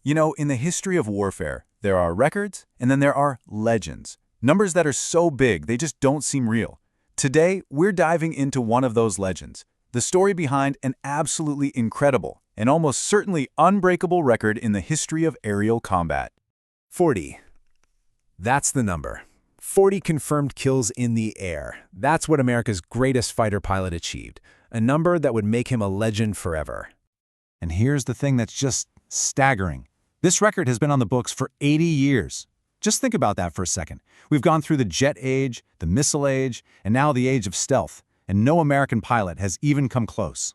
You know, in the history of warfare, there are records and then there are legends. Numbers that are so big, they just don't seem real. Today, we're diving into one of those legends, the story behind an absolutely incredible and almost certainly unbreakable record in the history of aerial combat. 40. That's the number. 40 confirmed kills in the air. That's what America's greatest fighter pilot achieved, a number that would make him a legend forever. And here's the thing that's just staggering. This record has been on the books for 80 years. Just think about that for a second. We've gone through the jet age, the missile age, and now the age of stealth, and no American pilot has even come close.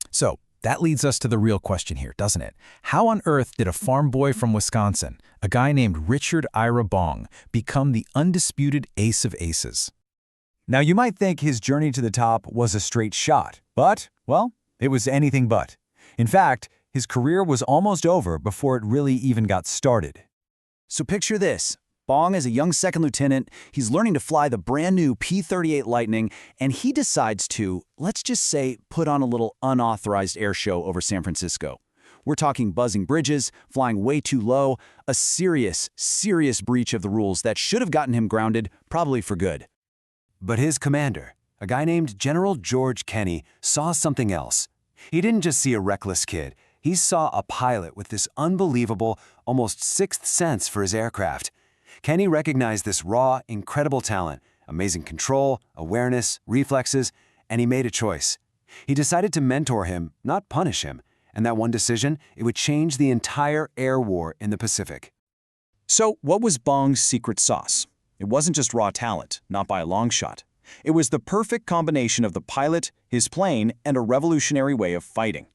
So, that leads us to the real question here, doesn't it? How on earth did a farm boy from Wisconsin, a guy named Richard Bong, become the undisputed ace of aces? Now, you might think his journey to the top was a straight shot, but, well, it was anything but. In fact, his career was almost over before it really even got started. So picture this. Bong is a young second lieutenant, he's learning to fly the brand new P-38 Lightning, and he decides to, let's just say, put on a little unauthorized air show over San Francisco. We're talking buzzing bridges, flying way too low, a serious breach of the rules that should have gotten him grounded, probably for good. But his commander, a guy named General George Kenney, saw something else. He didn't just see a reckless kid, he saw a pilot with this unbelievable, almost sixth sense for his aircraft. Kenney recognized this raw, incredible talent, amazing control, awareness, reflexes, and he made a choice. He decided to mentor him, not punish him, and that one decision, it would change the entire air war in the Pacific. So what was Bong's secret sauce? It wasn't just raw talent, not by a long shot. It was the perfect combination of the pilot, his plane, and a revolutionary way of fighting.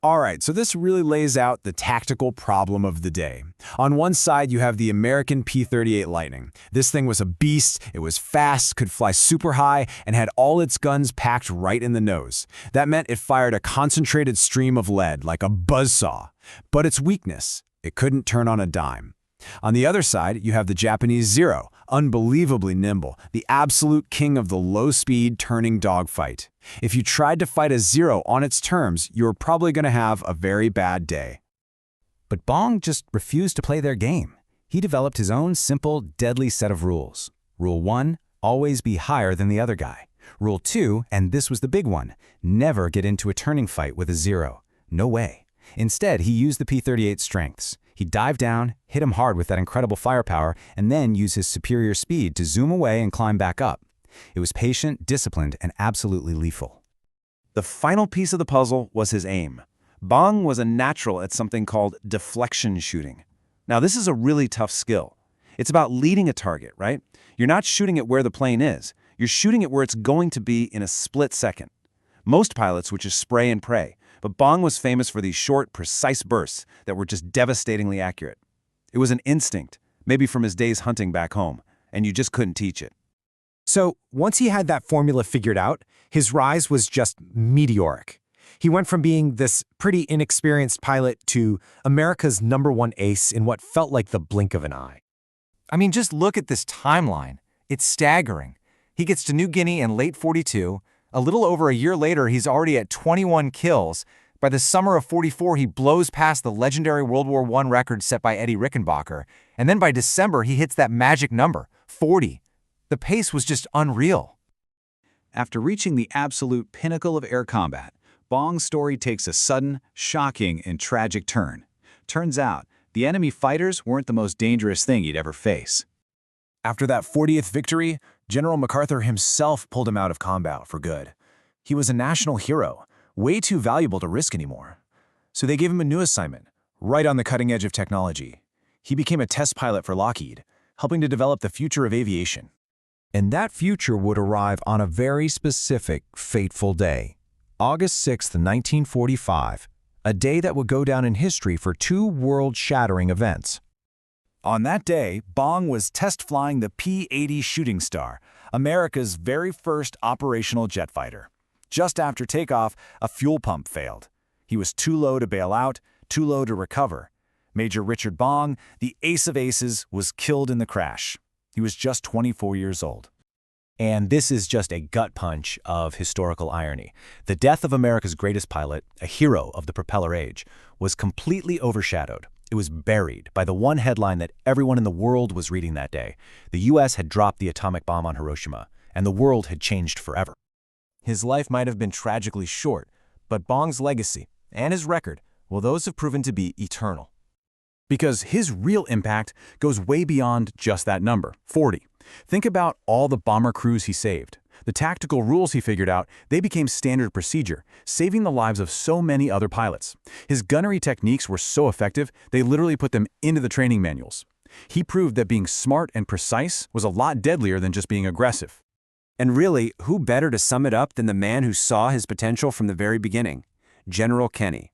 All right, so this really lays out the tactical problem of the day. On one side, you have the American P-38 Lightning. This thing was a beast, it was fast, could fly super high, and had all its guns packed right in the nose. That meant it fired a concentrated stream of lead, like a buzzsaw. But its weakness, it couldn't turn on a dime. On the other side, you have the Japanese Zero, unbelievably nimble, the absolute king of the low-speed turning dogfight. If you tried to fight a Zero on its terms, you were probably going to have a very bad day. But Bong just refused to play their game. He developed his own simple, deadly set of rules. Rule 1, always be higher than the other guy. Rule 2, and this was the big one, never get into a turning fight with a Zero. No way. Instead, he used the P-38's strengths. He'd dive down, hit him hard with that incredible firepower, and then use his superior speed to zoom away and climb back up. It was patient, disciplined, and absolutely lethal. The final piece of the puzzle was his aim. Bong was a natural at something called deflection shooting. Now, this is a really tough skill. It's about leading a target, right? You're not shooting it where the plane is. You're shooting it where it's going to be in a split second. Most pilots would just spray and pray, but Bong was famous for these short, precise bursts that were just devastatingly accurate. It was an instinct, maybe from his days hunting back home, and you just couldn't teach it. So, once he had that formula figured out, his rise was just meteoric. He went from being this pretty inexperienced pilot to America's #1 ace in what felt like the blink of an eye. I mean, just look at this timeline. It's staggering. He gets to New Guinea in late '42. A little over a year later, he's already at 21 kills. By the summer of '44, he blows past the legendary World War I record set by Eddie Rickenbacker. And then by December, he hits that magic number, 40. The pace was just unreal. After reaching the absolute pinnacle of air combat, Bong's story takes a sudden, shocking, and tragic turn. Turns out, the enemy fighters weren't the most dangerous thing he'd ever face. After that 40th victory, General MacArthur himself pulled him out of combat for good. He was a national hero, way too valuable to risk anymore. So they gave him a new assignment, right on the cutting edge of technology. He became a test pilot for Lockheed, helping to develop the future of aviation. And that future would arrive on a very specific, fateful day, August 6, 1945, a day that would go down in history for two world-shattering events. On that day, Bong was test flying the P-80 Shooting Star, America's very first operational jet fighter. Just after takeoff, a fuel pump failed. He was too low to bail out, too low to recover. Major Richard Bong, the ace of aces, was killed in the crash. He was just 24 years old. And this is just a gut punch of historical irony. The death of America's greatest pilot, a hero of the propeller age, was completely overshadowed, It was buried by the one headline that everyone in the world was reading that day. The U.S. had dropped the atomic bomb on Hiroshima, and the world had changed forever. His life might have been tragically short, but Bong's legacy and his record, well, those have proven to be eternal. Because his real impact goes way beyond just that number, 40. Think about all the bomber crews he saved. The tactical rules he figured out, they became standard procedure, saving the lives of so many other pilots. His gunnery techniques were so effective, they literally put them into the training manuals. He proved that being smart and precise was a lot deadlier than just being aggressive. And really, who better to sum it up than the man who saw his potential from the very beginning? General Kenney.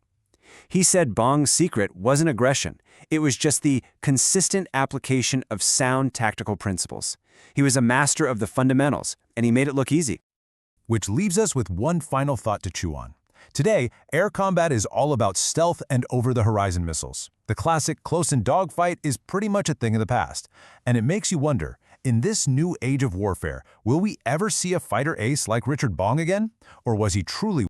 He said Bong's secret wasn't aggression. It was just the consistent application of sound tactical principles. He was a master of the fundamentals, and he made it look easy. Which leaves us with one final thought to chew on. Today, air combat is all about stealth and over-the-horizon missiles. The classic close-in dogfight is pretty much a thing of the past. And it makes you wonder, in this new age of warfare, will we ever see a fighter ace like Richard Bong again? Or was he truly